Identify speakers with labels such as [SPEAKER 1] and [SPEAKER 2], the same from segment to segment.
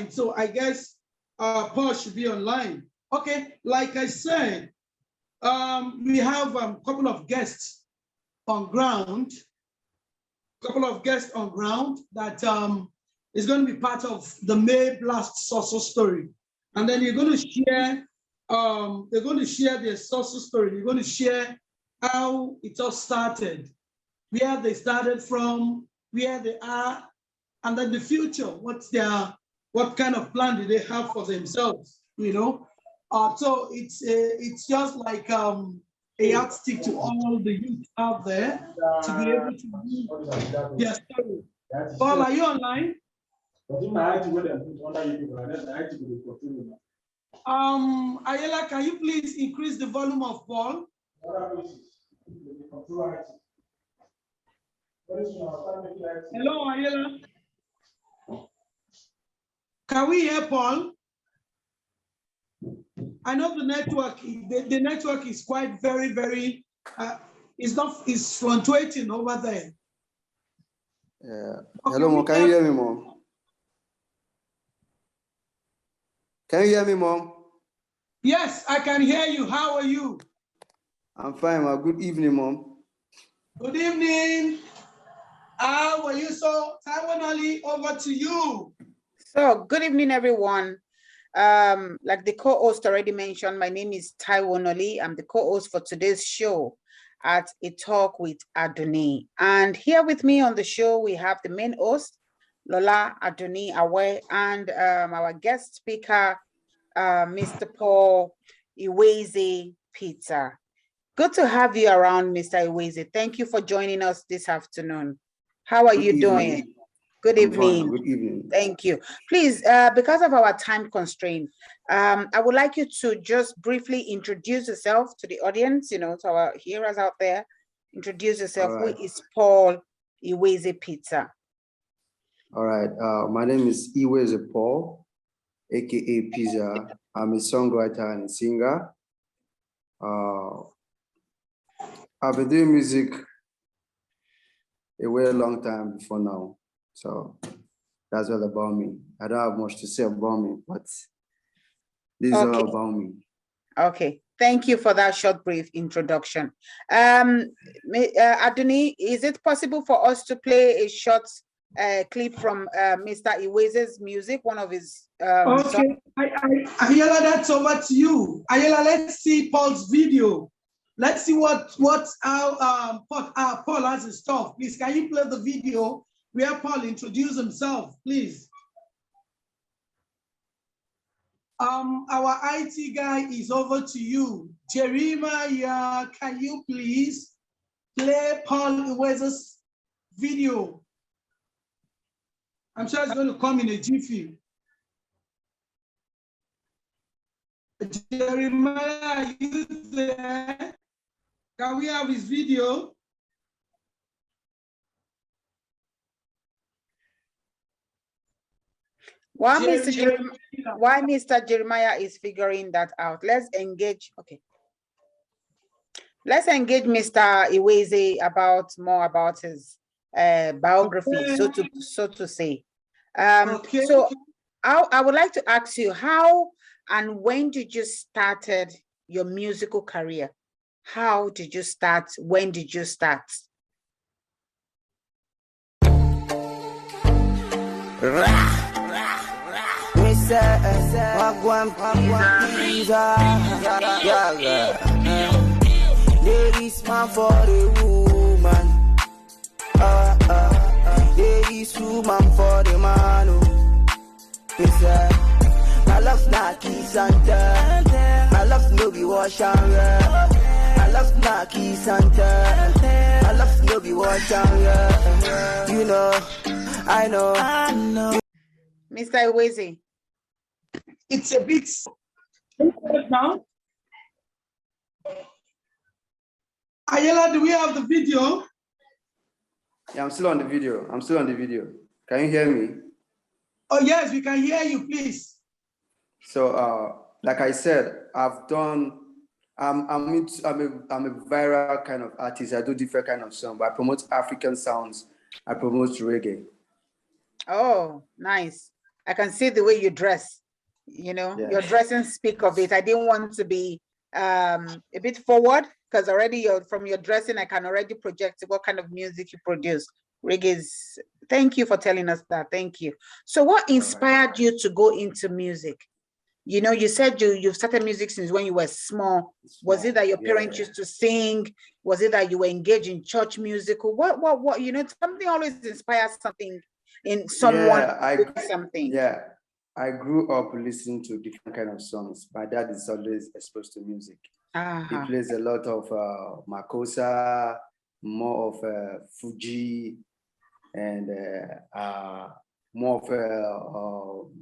[SPEAKER 1] So I guess Paul should be online. Okay, like I said, we have a couple of guests on ground. That is going to be part of the May Blast Social story. And then you're going to share, they're going to share their social story. You're going to share how it all started, where they started from, where they are, and then the future, what kind of plan do they have for themselves, you know? So it's just like a yardstick to all the youth out there to be able to read their story. Paul, are you online? Ayela, can you please increase the volume of Paul? Hello, Ayela. Can we hear Paul? I know the network is quite very it's fluctuating over there.
[SPEAKER 2] Okay, hello, Mom. Can you hear me, Mom? Can you hear me, Mom?
[SPEAKER 1] Yes, I can hear you. How are you?
[SPEAKER 2] I'm fine, Mom. Good evening, Mom.
[SPEAKER 1] Good evening. How are you? So, ADUNNI, over to you.
[SPEAKER 3] So, good evening, everyone. Like the co-host already mentioned, my name is ADUNNI. I'm the co-host for today's show at A Talk with ADUNNI. And here with me on the show, we have the main host, Lola ADUNNI Awe, and our guest speaker, Mr. Paul Iweze Peter. Good to have you around, Mr. Iweze. Thank you for joining us this afternoon. How are you doing? Good evening.
[SPEAKER 2] Good evening.
[SPEAKER 3] Thank you. Please, because of our time constraint, I would like you to just briefly introduce yourself to the audience, to our hearers out there. Introduce yourself. Right. Who is Paul Iweze Peter?
[SPEAKER 2] All right. My name is Iweze Paul, aka Pizza. I'm a songwriter and a singer. I've been doing music a very long time before now. So that's all about me. I don't have much to say about me, but this is all about me.
[SPEAKER 3] Okay. Thank you for that short, brief introduction. ADUNNI, is it possible for us to play a short clip from Mr. Iweze's music, one of his
[SPEAKER 1] okay, Ayela, that's over to you. Ayela, let's see Paul's video. Let's see what Paul has in store. Please, can you play the video where Paul introduced himself, please? Our IT guy is over to you. Jeremiah, can you please play Paul Iweze's video? I'm sure it's going to come in a jiffy. Jeremiah, are you there? Can we have his video?
[SPEAKER 3] While Mr. Jeremiah is figuring that out, let's engage. Okay. Let's engage Mr. Iweze more about his biography, so to say. So I would like to ask you, how and when did you started your musical career? How did you start? When did you start?
[SPEAKER 4] There is man for the woman. There is woman for the man. My love not kiss and tell. My love no be wash and wear. My love not kiss and tell. My love no be wash and wear. You know, I know.
[SPEAKER 3] Mr. Iweze.
[SPEAKER 1] It's a bit now. Ayela, do we have the video?
[SPEAKER 2] Yeah, I'm still on the video. Can you hear me?
[SPEAKER 1] Oh yes, we can hear you, please.
[SPEAKER 2] So, like I said, I'm a viral kind of artist. I do different kind of songs, but I promote African sounds. I promote reggae.
[SPEAKER 3] Oh, nice. I can see the way you dress. You know,
[SPEAKER 2] Yeah.
[SPEAKER 3] your dressing speak of it. I didn't want to be a bit forward because already from your dressing, I can already project what kind of music you produce. Reggae's, thank you for telling us that. Thank you. So what inspired you to go into music? You know, you said you've started music since when you were small. Was it that your parents used to sing? Was it that you were engaged in church musical? What, you know, something always inspires something in someone. Something.
[SPEAKER 2] Yeah, I grew up listening to different kind of songs. My dad is always exposed to music. He plays a lot of Makosa, more of Fuji, and more of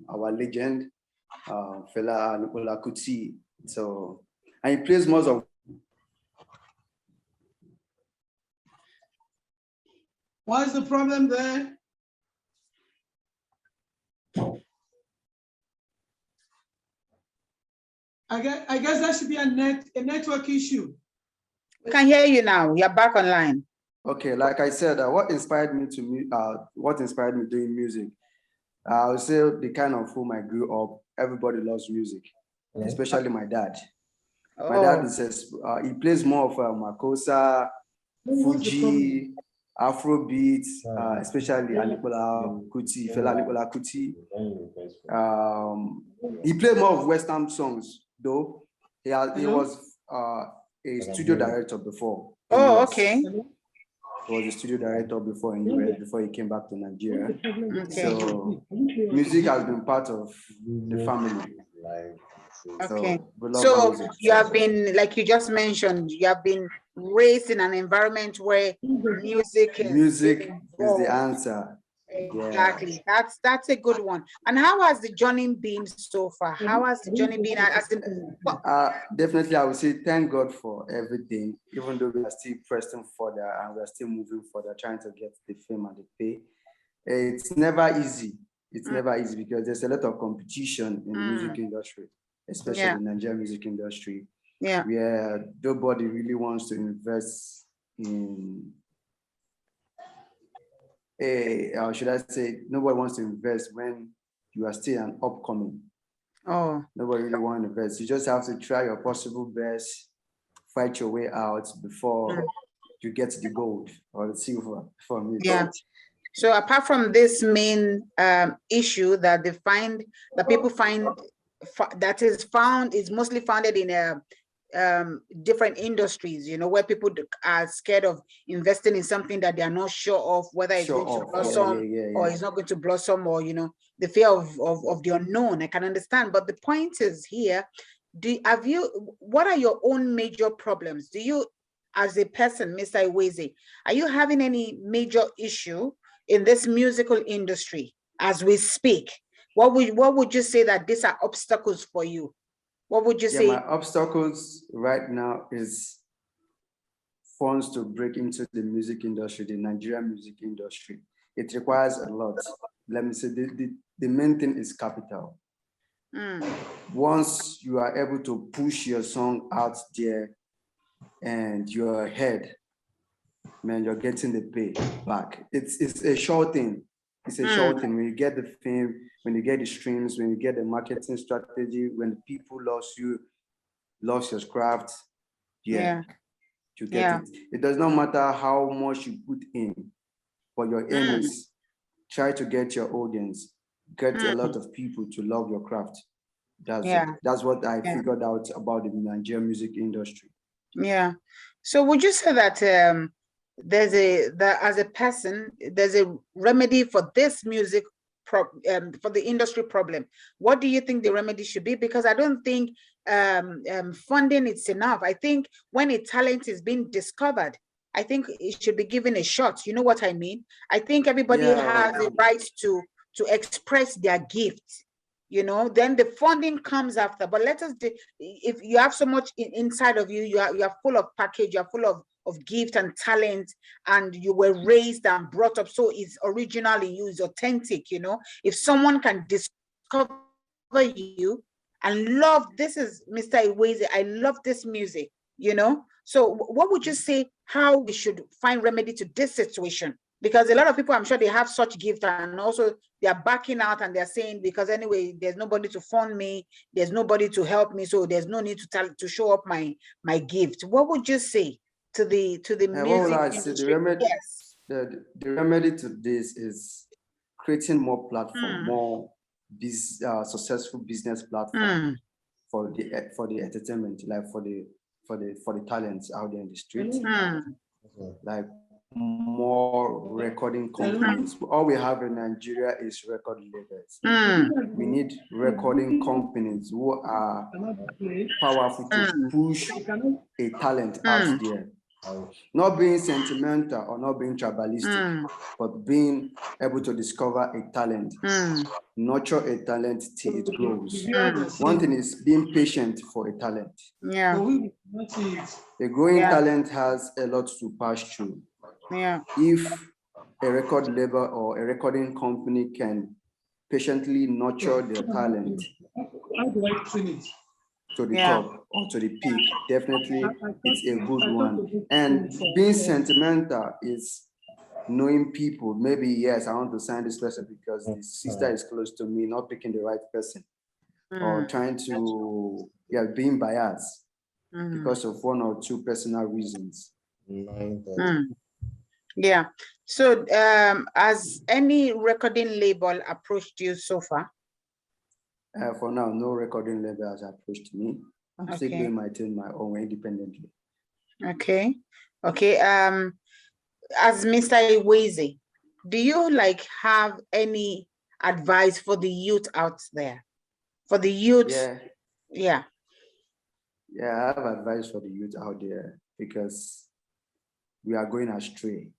[SPEAKER 2] our legend, Fela Anukola Kuti. So, and he plays most of.
[SPEAKER 1] What is the problem there? I guess that should be a network issue.
[SPEAKER 3] We can hear you now. You're back online.
[SPEAKER 2] Okay, like I said, what inspired me doing music? I would say the kind of home I grew up, everybody loves music, especially my dad. My dad says he plays more of Makosa, Fuji, Afrobeat, especially Anukola Kuti, Fela Anukola Kuti. He played more of Western songs, though. He was a studio director before.
[SPEAKER 3] Oh, okay.
[SPEAKER 2] He was a studio director before in US, before he came back to Nigeria. Okay. So music has been part of the family.
[SPEAKER 3] Okay. So you have been, like you just mentioned, you have been raised in an environment where music is
[SPEAKER 2] the answer.
[SPEAKER 3] Exactly. Yeah. That's a good one. And how has the journey been so far? How has the journey been?
[SPEAKER 2] Definitely, I would say thank God for everything, even though we are still pressing further and we are still moving further, trying to get the fame and the pay. It's never easy. It's never easy because there's a lot of competition in the music industry, especially in the Nigerian music industry, where nobody really wants to invest in should I say, nobody wants to invest when you are still an upcoming. Nobody really wants to invest. You just have to try your possible best, fight your way out before you get the gold or the silver for me.
[SPEAKER 3] Yeah. So apart from this main issue that people find that is mostly founded in different industries, you know, where people are scared of investing in something that they are not sure of whether it's going to blossom or it's not going to blossom, or, you know, the fear of the unknown. I can understand, but the point is here, what are your own major problems? Do you, as a person, Mr. Iweze, are you having any major issue in this musical industry as we speak? What would you say that these are obstacles for you? What would you say?
[SPEAKER 2] My obstacles right now is funds to break into the music industry, the Nigerian music industry. It requires a lot. Let me say the main thing is capital. Once you are able to push your song out there and you're ahead, man, you're getting the pay back. It's a sure thing. It's a sure thing. When you get the fame, when you get the streams, when you get the marketing strategy, when people loves your craft, you get it. It does not matter how much you put in, but your aim is try to get your audience, get a lot of people to love your craft. That's what I figured out about the Nigerian music industry.
[SPEAKER 3] Yeah. So would you say that as a person, there's a remedy for this music for the industry problem? What do you think the remedy should be? Because I don't think funding is enough. I think when a talent is being discovered, I think it should be given a shot. You know what I mean? I think everybody has a right to express their gift. You know, then the funding comes after. But if you have so much inside of you, you are full of package, you're full of gift and talent, and you were raised and brought up so it's original in you, it's authentic. You know, if someone can discover you and love, this is Mr. Iweze, I love this music, you know. So what would you say how we should find remedy to this situation? Because a lot of people, I'm sure they have such gift, and also they are backing out and they're saying, because anyway, there's nobody to fund me, there's nobody to help me, so there's no need to show up my gift. What would you say to the music industry? Yes.
[SPEAKER 2] The remedy to this is creating more platform, more successful business platform for the entertainment, like for the talents out there in the street, like more recording companies. All we have in Nigeria is record labels. We need recording companies who are powerful to push a talent out there. Not being sentimental or not being tribalistic, but being able to discover a talent, nurture a talent till it grows. One thing is being patient for a talent.
[SPEAKER 3] Yeah.
[SPEAKER 2] A growing talent has a lot to pass through.
[SPEAKER 3] Yeah.
[SPEAKER 2] If a record label or a recording company can patiently nurture their talent to the top or to the peak, definitely it's a good one. And being sentimental is knowing people. Maybe, yes, I want to sign this person because the sister is close to me, not picking the right person, or trying to, being biased because of one or two personal reasons.
[SPEAKER 3] Yeah. So has any recording label approached you so far?
[SPEAKER 2] For now, no recording label has approached me. I'm still doing my thing my own way independently. Okay.
[SPEAKER 3] As Mr. Iweze, do you have any advice for the youth out there? For the youth?
[SPEAKER 2] Yeah, I have advice for the youth out there because we are going astray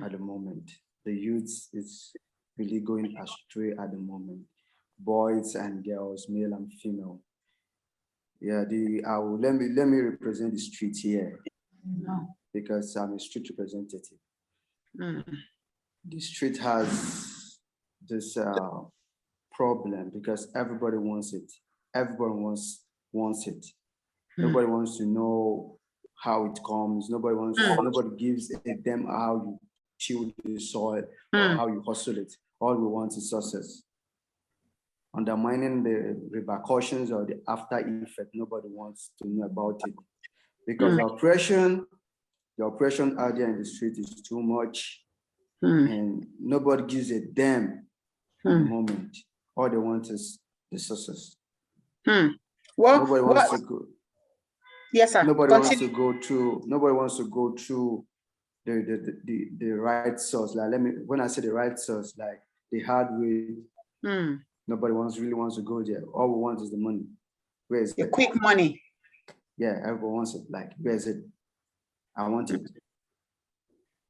[SPEAKER 2] at the moment. The youth is really going astray at the moment. Boys and girls, male and female. Yeah, let me represent the street here because I'm a street representative. The street has this problem because everybody wants it. Everybody wants it. Nobody wants to know how it comes. Nobody gives a damn how you till the soil or how you hustle it. All we want is success. Undermining the repercussions or the after effect, nobody wants to know about it because the oppression out there in the street is too much, and nobody gives a damn at the moment. All they want is the success.
[SPEAKER 3] Well,
[SPEAKER 2] nobody wants to go.
[SPEAKER 3] Yes, sir.
[SPEAKER 2] Nobody wants to go through the right source. Like when I say the right source, like the hard way. Nobody really wants to go there. All we want is the money. Where is
[SPEAKER 3] the quick money?
[SPEAKER 2] Yeah, everyone wants it. Like, where is it? I want it.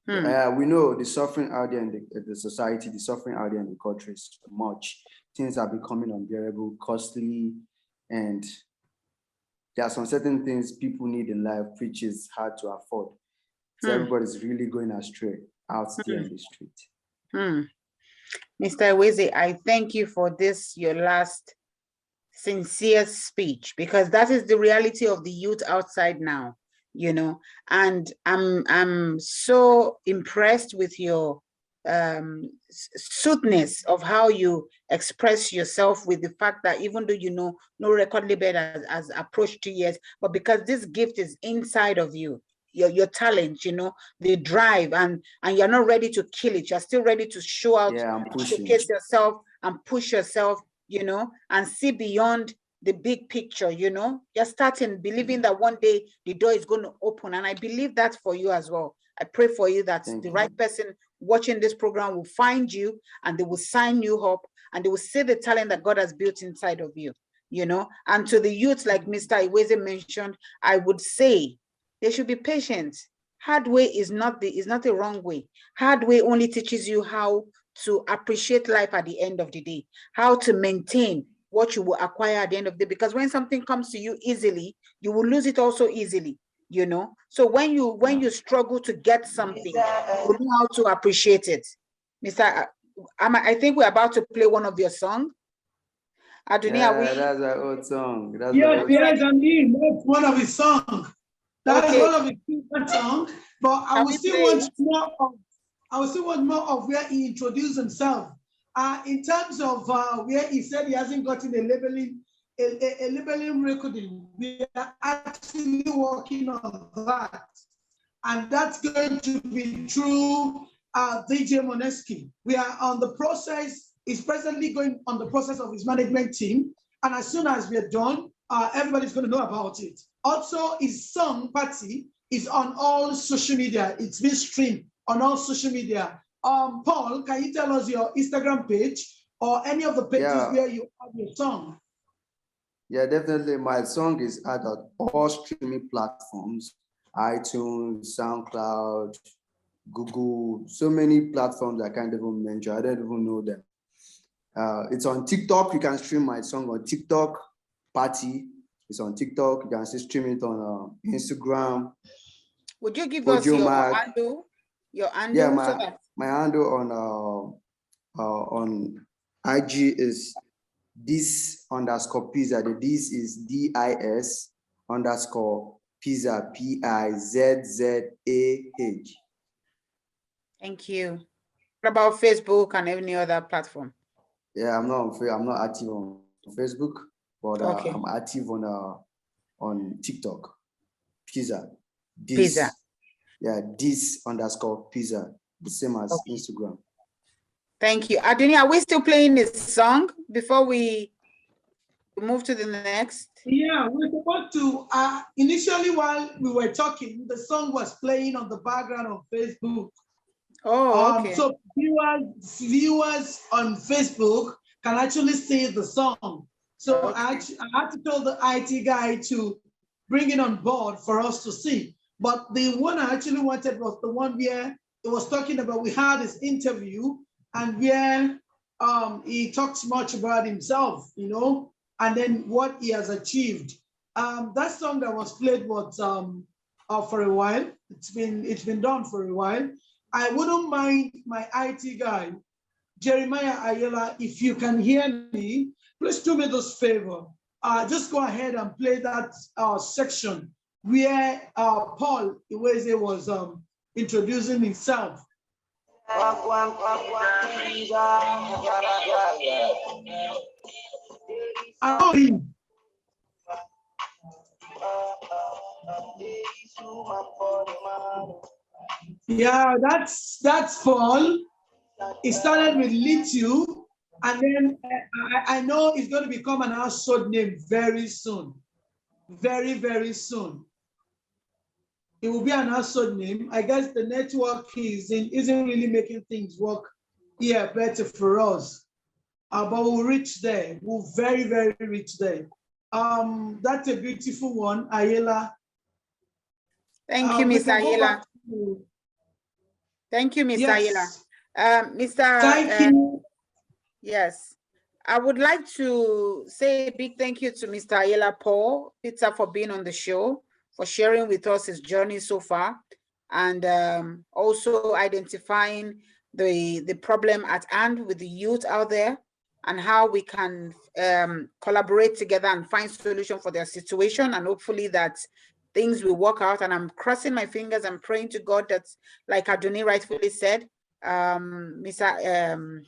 [SPEAKER 2] We know the suffering out there in the society, the suffering out there in the country is much. Things are becoming unbearable, costly, and there are some certain things people need in life which is hard to afford. So everybody's really going astray out there in the street.
[SPEAKER 3] Mr. Iweze, I thank you for this, your last sincere speech, because that is the reality of the youth outside now, and I'm so impressed with your smoothness of how you express yourself, with the fact that even though no record label has approached you yet, but because this gift is inside of you, your talent, the drive, and you're not ready to kill it. You're still ready to show out, showcase yourself and push yourself, and see beyond the big picture, You're starting believing that one day the door is going to open. And I believe that for you as well. I pray for you that the right person watching this program will find you, and they will sign you up, and they will see the talent that God has built inside of you, And to the youth, like Mr. Iweze mentioned, I would say, they should be patient. Hard way is not the wrong way. Hard way only teaches you how to appreciate life at the end of the day, how to maintain what you will acquire at the end of the day. Because when something comes to you easily, you will lose it also easily, So when you struggle to get something, you know how to appreciate it. Mr. I think we're about to play one of your songs. ADUNNI,
[SPEAKER 2] that's our old song.
[SPEAKER 1] Yes, I mean, that's one of his songs. That is one of his favorite songs, but I will still want more of I will see one more of where he introduced himself. In terms of where he said he hasn't gotten a labeling recording, we are actually working on that. And that's going to be through DJ Moneski. We are on the process, he's presently going on the process of his management team. And as soon as we're done, everybody's going to know about it. Also, his song, Party, is on all social media. It's been streamed on all social media. Paul, can you tell us your Instagram page or any of the pages where you have your song?
[SPEAKER 2] Yeah, definitely. My song is at all streaming platforms, iTunes, SoundCloud, Google, so many platforms I can't even mention. I don't even know them. It's on TikTok. You can stream my song on TikTok. Party. It's on TikTok. You can still stream it on Instagram.
[SPEAKER 3] Would you give us your handle? Your handle?
[SPEAKER 2] Yeah, my handle on IG is this_pizza. The this is DIS_pizza, PIZZAH.
[SPEAKER 3] Thank you. What about Facebook and any other platform?
[SPEAKER 2] Yeah, I'm not active on Facebook, but
[SPEAKER 3] okay.
[SPEAKER 2] I'm active on TikTok. Pizza.
[SPEAKER 3] Pizza.
[SPEAKER 2] Yeah, this_pizza, the same as Instagram.
[SPEAKER 3] Thank you. ADUNNI, are we still playing this song before we move to the next?
[SPEAKER 1] Yeah, we're supposed to, initially while we were talking, the song was playing on the background on Facebook.
[SPEAKER 3] Oh, okay.
[SPEAKER 1] So viewers on Facebook can actually see the song. So
[SPEAKER 3] okay.
[SPEAKER 1] I had to tell the IT guy to bring it on board for us to see. But the one I actually wanted was the one where it was talking about, we had this interview and where he talks much about himself, you know, and then what he has achieved. That song that was played was for a while. It's been done for a while. I wouldn't mind my IT guy, Jeremiah Ayala, if you can hear me, please do me this favor. Just go ahead and play that section where Paul Iweze was introducing himself. Yeah, that's Paul. It started with Little, and then I know it's going to become an household name very soon. Very, very soon. It will be an household name. I guess the network isn't really making things work here better for us. But we'll reach there. We'll very, very reach there. That's a beautiful one, Ayala.
[SPEAKER 3] Thank you, Mr. Ayala. Thank you, Mr. Ayala.
[SPEAKER 1] Thank you.
[SPEAKER 3] Yes. I would like to say a big thank you to Mr. Ayala Paul Peter for being on the show, for sharing with us his journey so far, and also identifying the problem at hand with the youth out there and how we can collaborate together and find solution for their situation, and hopefully that things will work out. And I'm crossing my fingers and praying to God that, like ADUNNI rightfully said, Mr.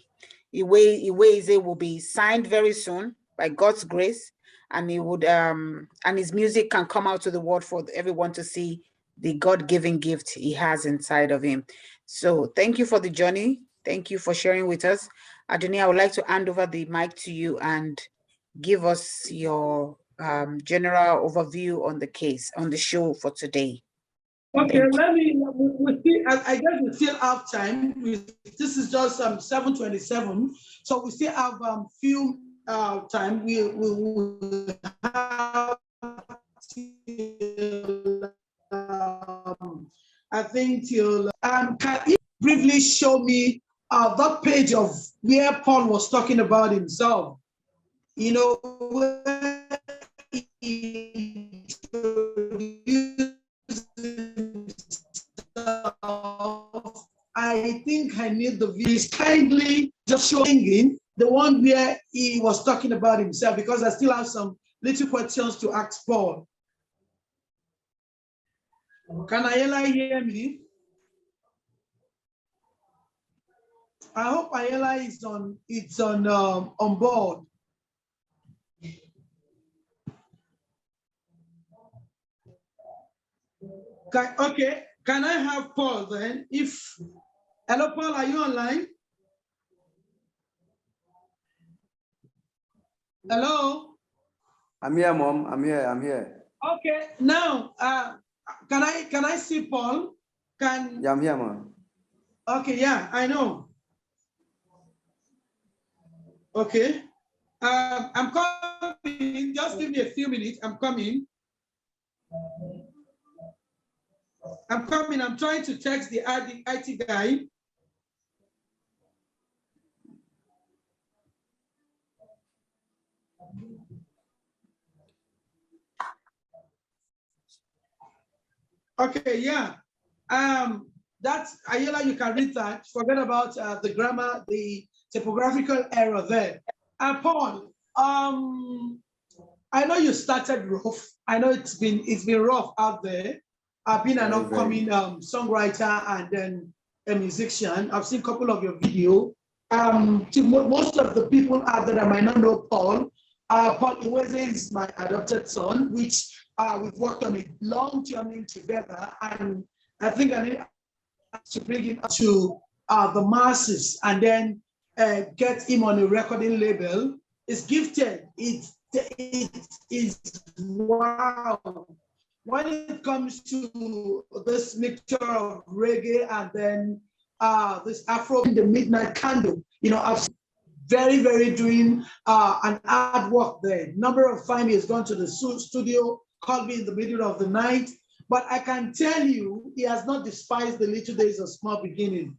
[SPEAKER 3] Iweze will be signed very soon by God's grace, and he would and his music can come out to the world for everyone to see the God-given gift he has inside of him. So thank you for the journey. Thank you for sharing with us. ADUNNI, I would like to hand over the mic to you and give us your general overview on the case, on the show for today.
[SPEAKER 1] Okay, I guess we still have time. This is just 7:27, so we still have few time. We will have till, I think till, can you briefly show me that page of where Paul was talking about himself? You know, where he I think I need the video. Kindly just showing the one where he was talking about himself, because I still have some little questions to ask Paul. Can Ayala hear me? I hope Ayala is on board. Okay, can I have Paul then? Hello, Paul, are you online? Hello?
[SPEAKER 2] I'm here, Mom. I'm here.
[SPEAKER 1] Okay, now, can I see Paul?
[SPEAKER 2] Yeah, I'm here, Mom.
[SPEAKER 1] Okay, yeah, I know. Okay. I'm coming, just give me a few minutes, I'm coming. I'm trying to text the IT guy. Okay, yeah. That's Ayala, you can read that. Forget about the grammar, the typographical error there. Paul, I know you started rough. I know it's been rough out there. I've been an upcoming songwriter and then a musician. I've seen a couple of your videos. To most of the people out there that might not know Paul, Paul Iweze is my adopted son, which we've worked on a long journey together. And I think I need to bring him to the masses and then get him on a recording label. It's gifted. It is wow. When it comes to this mixture of reggae and then this Afro in the midnight candle, you know, I've very, very doing an hard work there. Number of times he has gone to the studio, called me in the middle of the night, but I can tell you, he has not despised the little days of small beginning.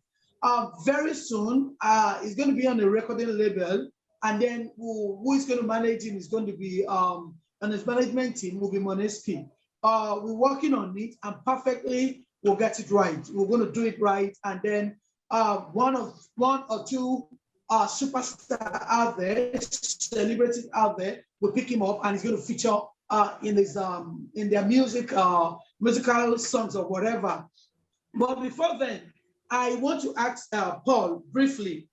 [SPEAKER 1] Very soon, he's going to be on a recording label, and then who is going to manage him is going to be, on his management team will be Moneski. We're working on it, and perfectly we'll get it right. We're going to do it right, and then one or two superstar out there, celebrities out there, will pick him up, and he's going to feature in their musical songs or whatever. But before then, I want to ask Paul briefly,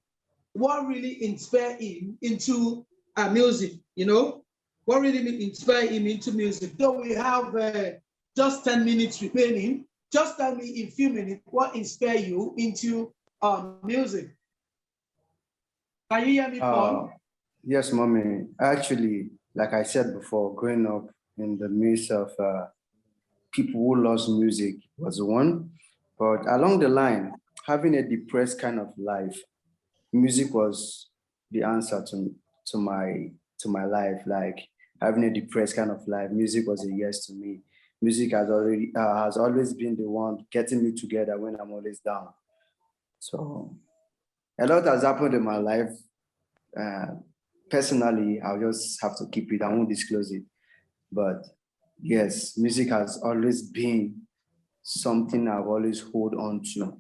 [SPEAKER 1] what really inspired him into music? You know, what really inspired him into music? Though we have just 10 minutes remaining, just tell me in a few minutes what inspired you into music. Can you hear me, Paul?
[SPEAKER 2] Yes, Mommy. Actually, like I said before, growing up in the midst of people who loves music was one, but along the line, having a depressed kind of life, music was the answer to my life. Like having a depressed kind of life, music was a yes to me. Music has always been the one getting me together when I'm always down. So a lot has happened in my life. Personally, I'll just have to keep it. I won't disclose it. But yes, music has always been something I've always hold on to.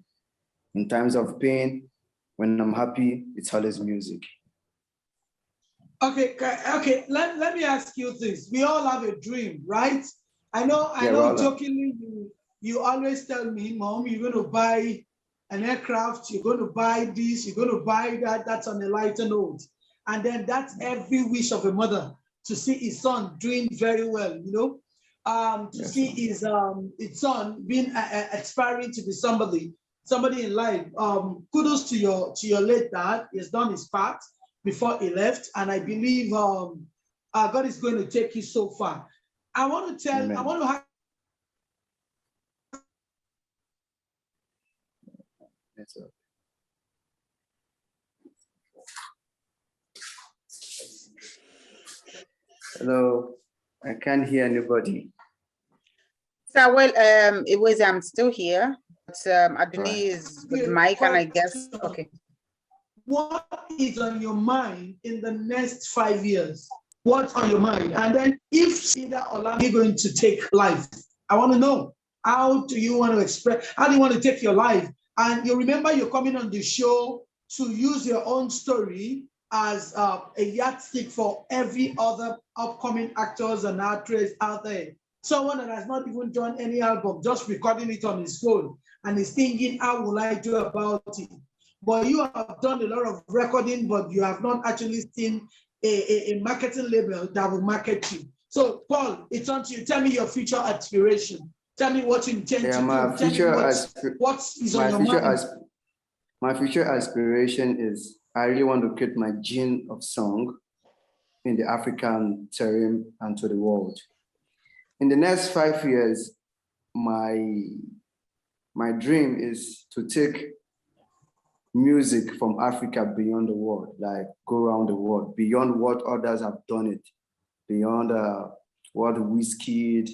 [SPEAKER 2] In times of pain, when I'm happy, it's always music.
[SPEAKER 1] Okay. Let me ask you this. We all have a dream, right? I know jokingly you always tell me, Mom, you're going to buy an aircraft, you're going to buy this, you're going to buy that. That's on a lighter note. And then that's every wish of a mother, to see his son doing very well, you know, to see his son being aspiring to be somebody in life. Kudos to your late dad. He's done his part before he left, and I believe God is going to take you so far. I want to have.
[SPEAKER 2] Hello, I can't hear anybody.
[SPEAKER 3] So, well, it was, I'm still here, but ADUNNI is with Mike, and I guess, okay.
[SPEAKER 1] What is on your mind in the next 5 years? What's on your mind? And then if Sida Ola is going to take life, I want to know, how do you want to express, how do you want to take your life? And you remember you're coming on the show to use your own story as a yardstick for every other upcoming actors and actresses out there. Someone that has not even done any album, just recording it on his phone and is thinking, how will I do about it? but you have done a lot of recording, but you have not actually seen a marketing label that will market you. So, Paul, it's on to you. Tell me your future aspiration. Tell me what you intend to do. Tell me what is on your mind.
[SPEAKER 2] My future aspiration is I really want to create my gene of song in the African terrain and to the world. In the next 5 years, my dream is to take music from Africa beyond the world, like go around the world, beyond what others have done it, beyond what Wizkid,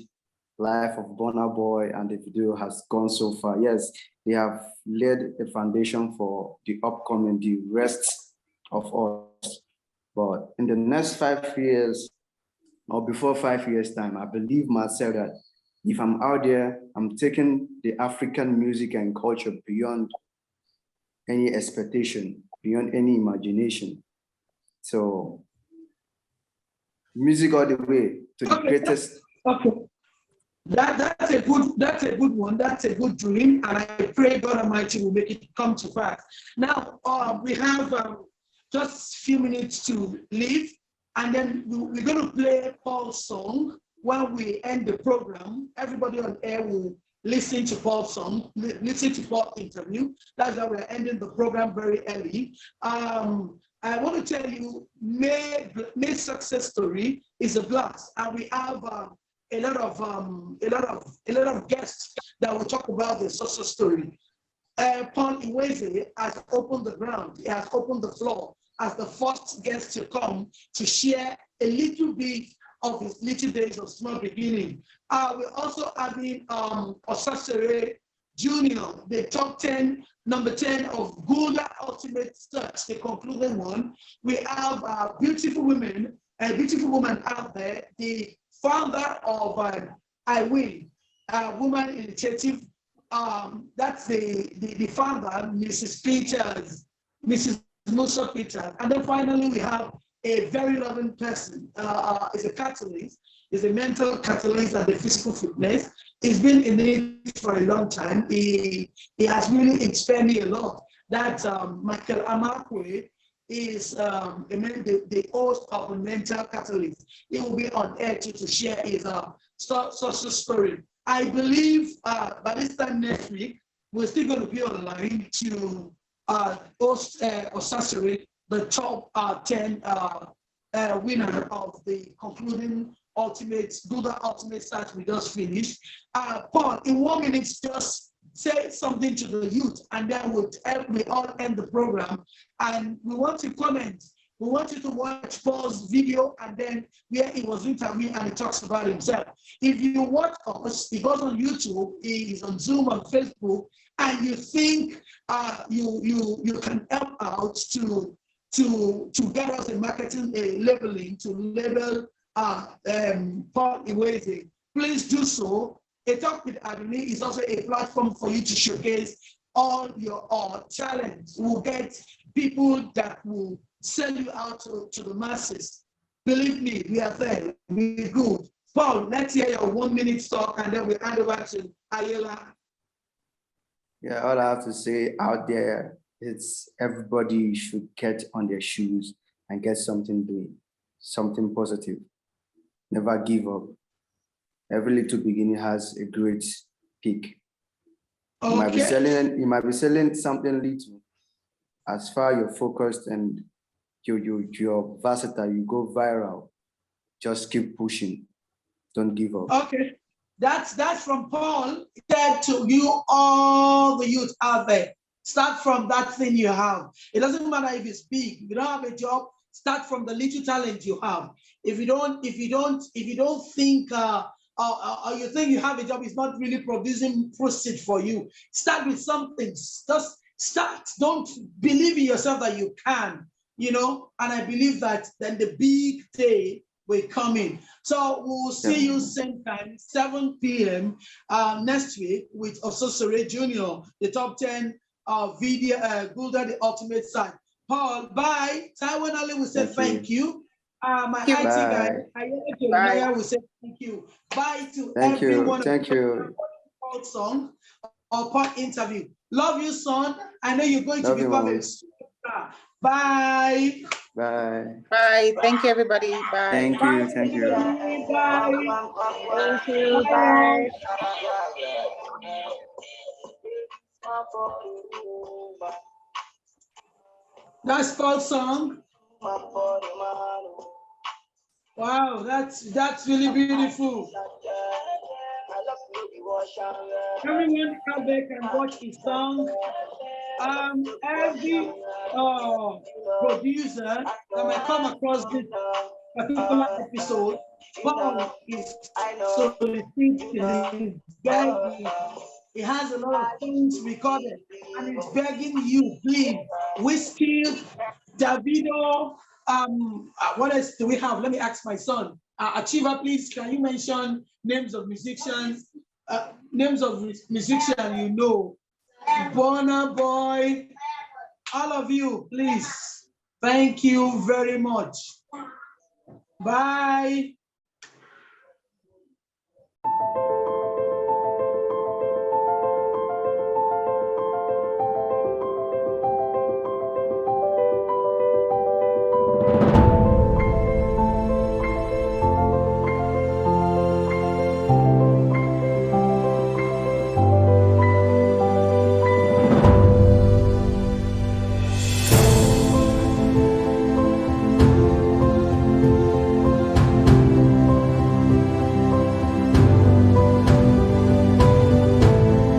[SPEAKER 2] Life of Burna Boy, and the video has gone so far. Yes, they have laid a foundation for the upcoming, the rest of us. But in the next 5 years, or before 5 years' time, I believe myself that if I'm out there, I'm taking the African music and culture beyond any expectation, beyond any imagination. So, music all the way to the greatest.
[SPEAKER 1] Okay. That's a good one. That's a good dream, and I pray God Almighty will make it come to pass. Now we have just a few minutes to leave, and then we're going to play Paul's song. When we end the program, everybody on air will listen to Paul's song, listen to Paul's interview. That's why we're ending the program very early. I want to tell you, May success story is a blast, and we have a lot of guests that will talk about the success story. Paul Iweze has opened the ground. He has opened the floor as the first guest to come to share a little bit of his little days of small beginning. We're also having Osasere Junior, the top 10, number 10 of Gulda Ultimate Search, the concluding one. We have a beautiful woman out there, the founder of I Win, Woman Initiative. That's the founder, Mrs. Peters, Mrs. Musa Peters. And then finally, we have a very loving person, is a catalyst, is a mental catalyst and a physical fitness. He's been in it for a long time. He has really inspired me a lot. That Michael Amakwe is the host of the mental catalyst. He will be on air to share his social story. I believe by this time next week, we're still going to be online to host Osasiri, the top 10 winner of the concluding Gulda Ultimate Search we just finished. Paul, in 1 minute, just say something to the youth, and then we all end the program. And we want to comment. We want you to watch Paul's video, and then where he was interviewed and he talks about himself. If you watch us, he goes on YouTube, he is on Zoom, on Facebook, and you think you can help out to get us a marketing labeling to label Paul Iweze, please do so. A Talk with ADUNNI is also a platform for you to showcase all your talents. We'll get people that will sell you out to the masses. Believe me, we are there. We're good. Paul, let's hear your 1 minute talk, and then we hand over to Ayala.
[SPEAKER 2] Yeah, all I have to say out there, it's everybody should get on their shoes and get something doing, something positive. Never give up. Every little beginning has a great peak. Okay. You might be selling something little. As far you're focused and you're versatile, you go viral. Just keep pushing. Don't give up.
[SPEAKER 1] Okay. That's from Paul. He said to you, all the youth out there, start from that thing you have. It doesn't matter if it's big. If you don't have a job, start from the little talent you have. If you don't think or you think you have a job, it's not really producing proceed for you, start with something. Just start. Don't believe in yourself that you can, and I believe that then the big day will come in. So we'll see you same time, 7 p.m. Next week with Ososore Junior, the top 10 video Gulda the Ultimate Search. Paul, bye. Taiwan Ali will say thank you. My IT guy, Ayala will say thank you. Bye to everyone.
[SPEAKER 2] Thank you.
[SPEAKER 1] Song or part interview. Love you, son. I know you're going
[SPEAKER 2] Love
[SPEAKER 1] to
[SPEAKER 2] you,
[SPEAKER 1] become
[SPEAKER 2] Mom.
[SPEAKER 1] a superstar. Bye.
[SPEAKER 2] Bye.
[SPEAKER 3] Bye. Thank you, everybody. Bye.
[SPEAKER 2] Thank
[SPEAKER 1] Bye,
[SPEAKER 2] you. Thank you.
[SPEAKER 1] everybody. Bye.
[SPEAKER 3] Thank you.
[SPEAKER 1] Bye,
[SPEAKER 3] Bye.
[SPEAKER 1] all. That's called song. Wow, that's really beautiful. Everyone out there can watch his song. Every producer that might come across this particular episode, Paul is soliciting, begging. He has a lot of songs recorded and he's begging you, please, Whiskey, Davido, what else do we have? Let me ask my son. Achiever, please, can you mention names of musicians, you know? Burna Boy, all of you, please. Thank you very much. Bye.